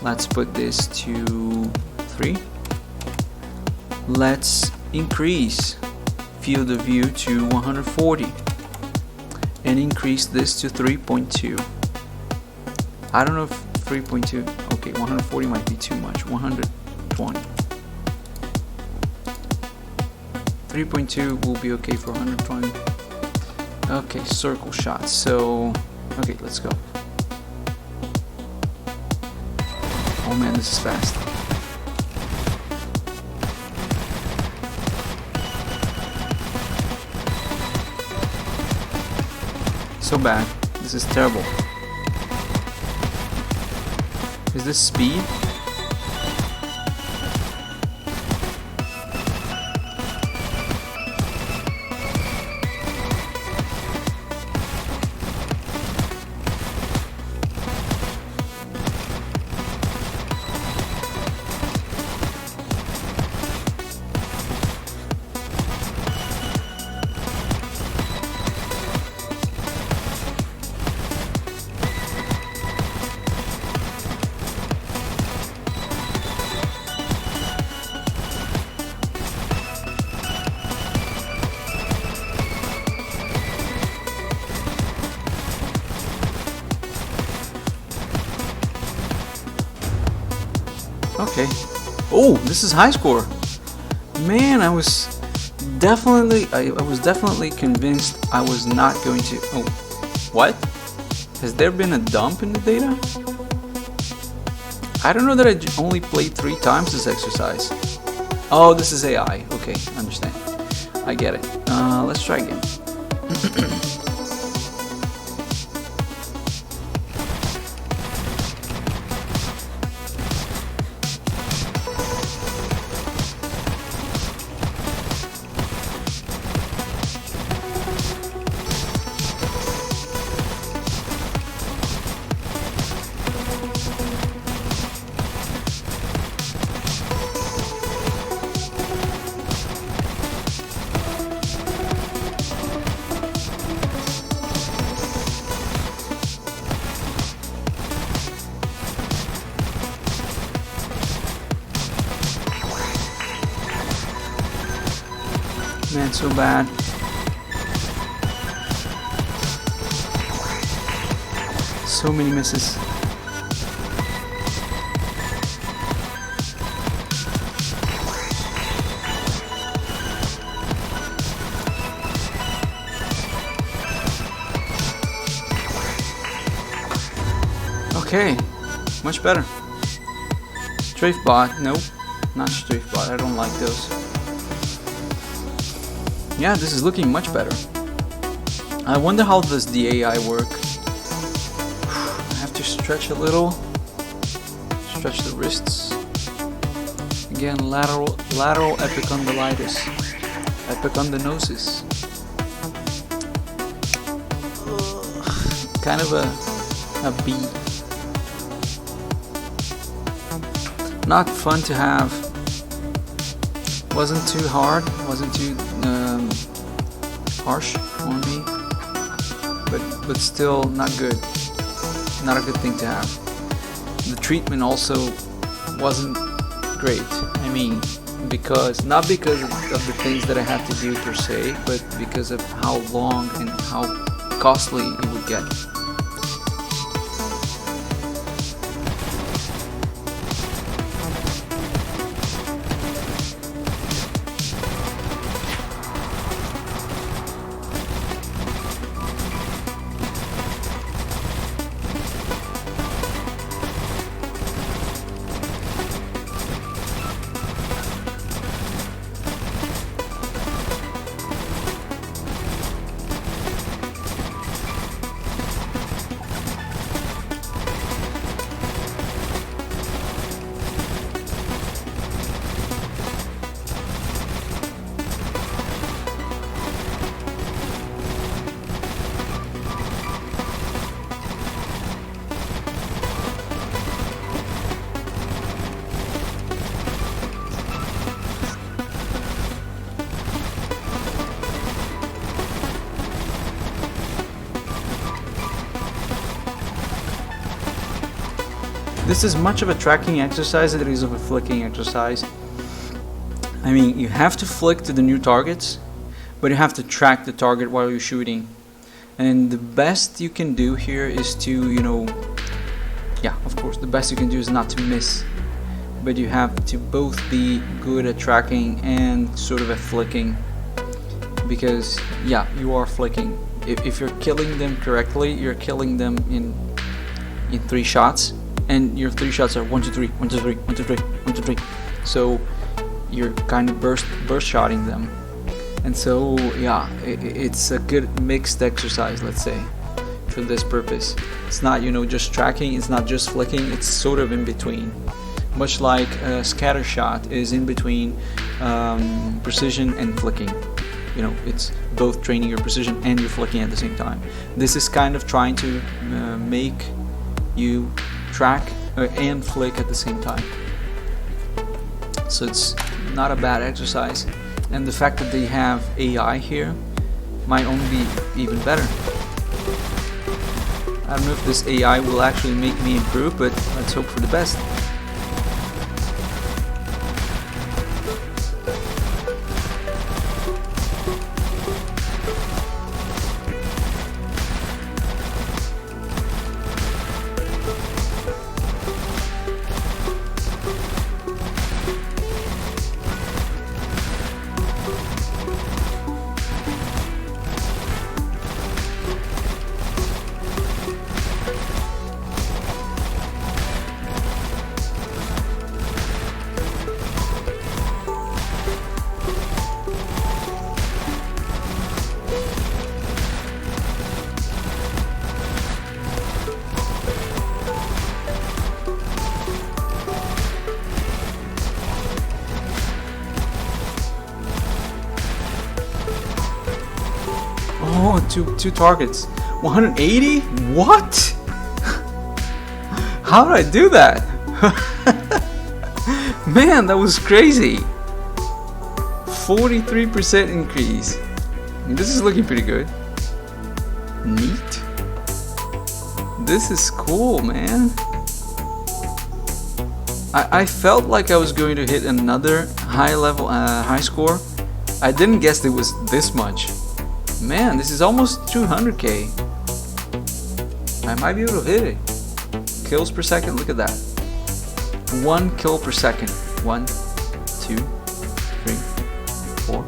Let's put this to 3. Let's increase field of view to 140 and increase this to 3.2. I don't know if 3.2, okay, 140 might be too much. 120. 3.2 will be okay for 120. Okay, CircleShot. So, okay, let's go. Oh man, this is fast. So bad. This is terrible. Is this speed? Okay. Oh, this is high score. Man, I was definitely convinced I was not going to. Oh, what? Has there been a dump in the data? I don't know that I only played 3 times this exercise. Oh, this is AI. Okay, understand. I get it. Let's try again. Man, so bad. So many misses. Okay, much better. Strafe bot, nope, not strafe bot. I don't like those. Yeah, this is looking much better. I wonder how does the AI work. I have to stretch a little. Stretch the wrists. Again, lateral epicondylitis. Epicondylnosis. Kind of a B. Not fun to have. Wasn't too hard, wasn't too harsh on me, but still not good. Not a good thing to have. The treatment also wasn't great. I mean, not because of the things that I had to do per se, but because of how long and how costly it would get. This is much of a tracking exercise as it is of a flicking exercise. I mean, you have to flick to the new targets, but you have to track the target while you're shooting. And the best you can do here is to, you know, yeah, of course, the best you can do is not to miss. But you have to both be good at tracking and sort of at flicking. Because, yeah, you are flicking. If you're killing them correctly, you're killing them in 3 shots. And your 3 shots are 1, 2, 3, 1, 2, 3, 1, 2, 3, 1, 2, 3. So you're kind of burst shotting them. And so, yeah, it's a good mixed exercise, let's say, for this purpose. It's not, you know, just tracking, it's not just flicking, it's sort of in between. Much like a scatter shot is in between precision and flicking. You know, it's both training your precision and your flicking at the same time. This is kind of trying to make you track and flick at the same time. So it's not a bad exercise. And the fact that they have AI here might only be even better. I don't know if this AI will actually make me improve, but let's hope for the best. Oh, two targets. 180? What? How did I do that? Man, that was crazy. 43% increase. This is looking pretty good. Neat. This is cool, man. I felt like I was going to hit another high score. I didn't guess it was this much. Man, this is almost 200k. I might be able to hit it. Kills per second, look at that. 1 kill per second. 1, 2, 3, 4.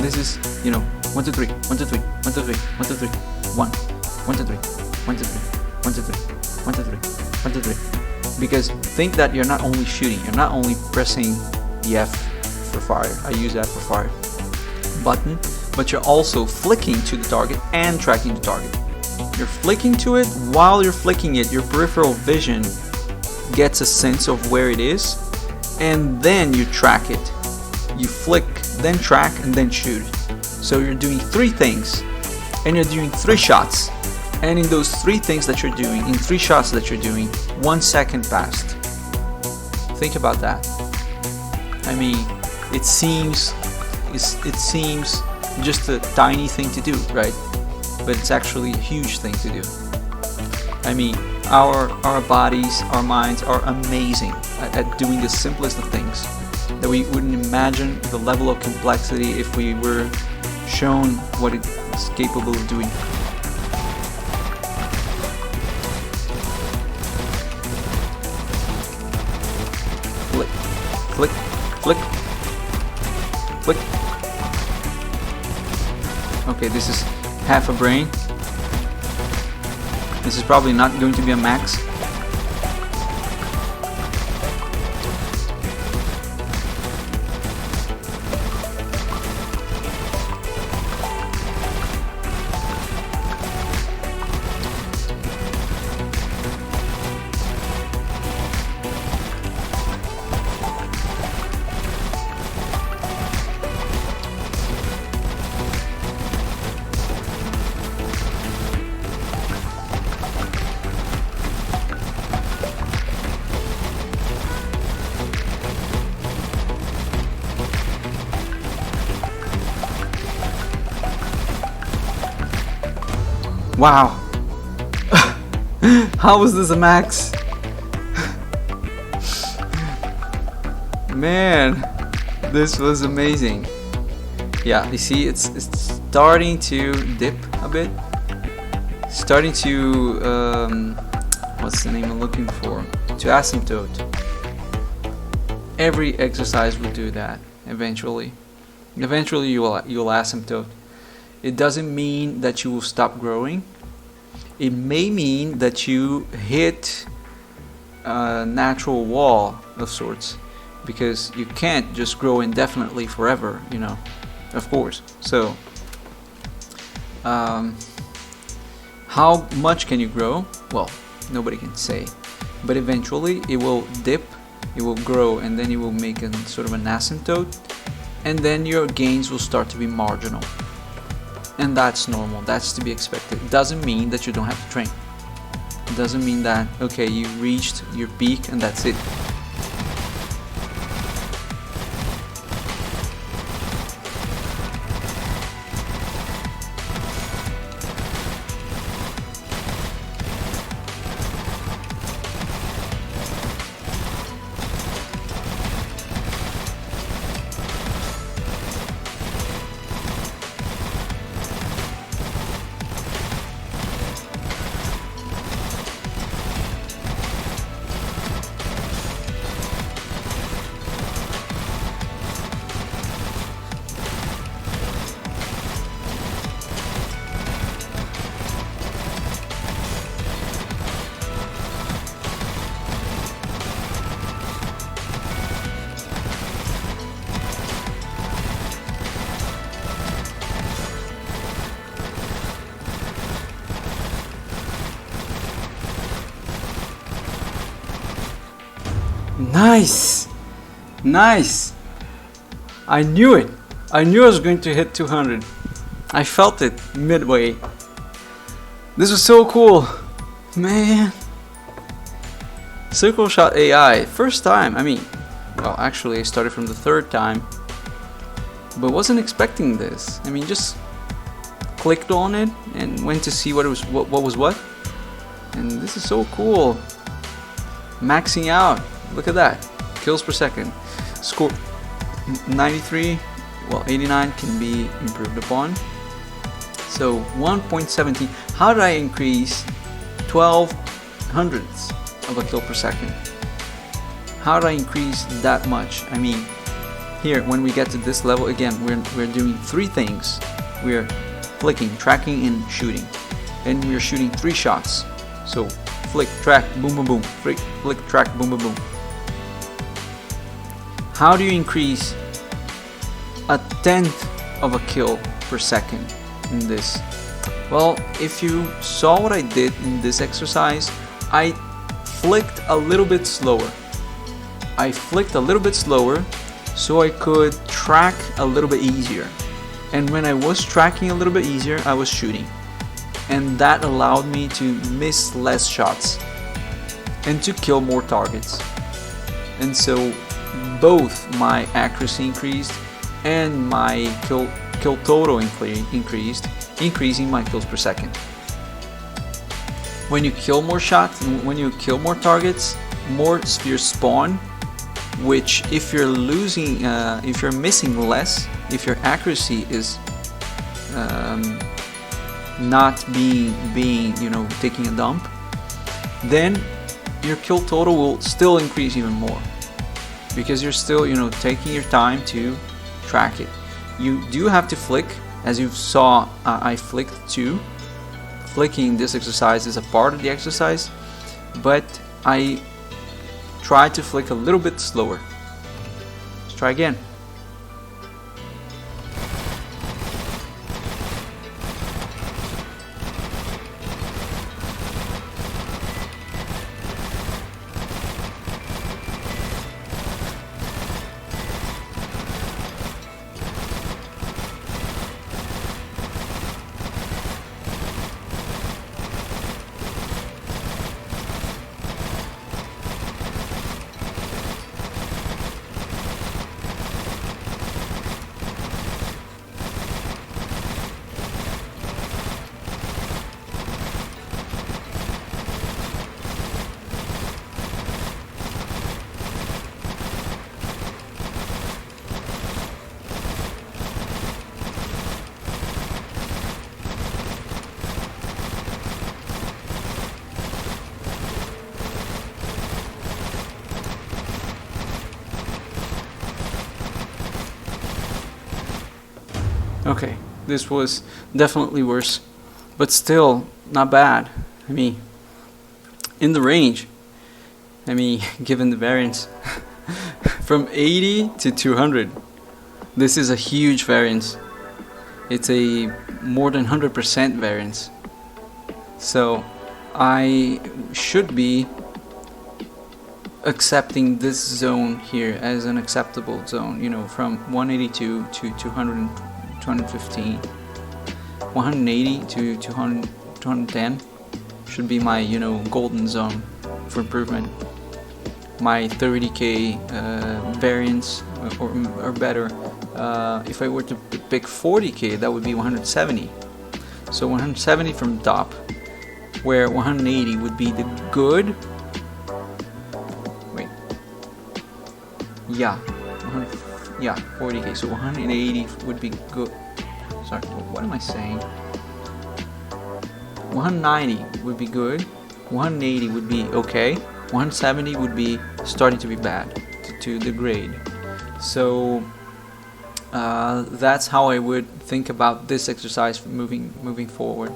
This is, you know, 1, 2, 3, 1, 2, 3, 1, 2, 3, 1, 2, 3, 1, 1, 2, 3, 1, 2, 3, 1, 2, 3, 1, 2, 3, 1, 2, 3. Because think that you're not only shooting, you're not only pressing the F for fire. I use that for fire button, but you're also flicking to the target and tracking the target. You're flicking to it. While you're flicking it, your peripheral vision gets a sense of where it is, and then you track it. You flick, then track, and then shoot. So you're doing 3 things, and you're doing 3 shots. And in those 3 things that you're doing, in 3 shots that you're doing, 1 second passed. Think about that. I mean, it seems just a tiny thing to do, right? But it's actually a huge thing to do. I mean, our bodies, our minds are amazing at doing the simplest of things that we wouldn't imagine the level of complexity if we were shown what it's capable of doing. Flick, flick, flick, flick. Okay, this is half a brain. This is probably not going to be a max. Wow. How was this a max? Man, this was amazing. Yeah, you see, it's starting to dip a bit. Starting to what's the name I'm looking for? To asymptote. Every exercise will do that eventually. Eventually you'll asymptote. It doesn't mean that you will stop growing. It may mean that you hit a natural wall of sorts, because you can't just grow indefinitely forever, you know, of course. So how much can you grow? Well, nobody can say, but eventually it will dip, it will grow, and then it will make a sort of an asymptote, and then your gains will start to be marginal. And that's normal, that's to be expected. It doesn't mean that you don't have to train. It doesn't mean that, okay, you reached your peak and that's it. Nice! Nice! I knew it! I knew I was going to hit 200. I felt it midway. This was so cool! Man! CircleShot AI, first time. I mean, well, actually I started from the third time, but wasn't expecting this. I mean, just clicked on it and went to see what was what. And this is so cool. Maxing out. Look at that. Kills per second. Score 93. Well, 89 can be improved upon. So 1.17. How did I increase 12 hundredths of a kill per second? How did I increase that much? I mean, here when we get to this level again, we're doing three things. We're flicking, tracking, and shooting, and we're shooting 3 shots. So flick, track, boom, boom, boom. Flick, track, boom, boom, boom. How do you increase a tenth of a kill per second in this? Well, if you saw what I did in this exercise, I flicked a little bit slower. I flicked a little bit slower so I could track a little bit easier. And when I was tracking a little bit easier, I was shooting. And that allowed me to miss less shots and to kill more targets. And so both my accuracy increased and my kill total increased, increasing my kills per second. When you kill more shots, when you kill more targets, more spheres spawn, which if you're losing, if you're missing less, if your accuracy is not being you know, taking a dump, then your kill total will still increase even more, because you're still, you know, taking your time to track it. You do have to flick, as you saw. I flicked too. Flicking this exercise is a part of the exercise, but I tried to flick a little bit slower. Let's try again. Okay, this was definitely worse, but still not bad. I mean, in the range. I mean, given the variance from 80 to 200, this is a huge variance. It's a more than 100% variance. So I should be accepting this zone here as an acceptable zone, you know, from 182 to 200, 215, 180 to 200, 210 should be my, you know, golden zone for improvement. My 30k variance or better. If I were to pick 40k, that would be 170. So 170 from top, where 180 would be the good. Wait. Yeah. 40k. So 180 would be good. Sorry, what am I saying? 190 would be good. 180 would be okay. 170 would be starting to be bad, to degrade. So that's how I would think about this exercise moving forward.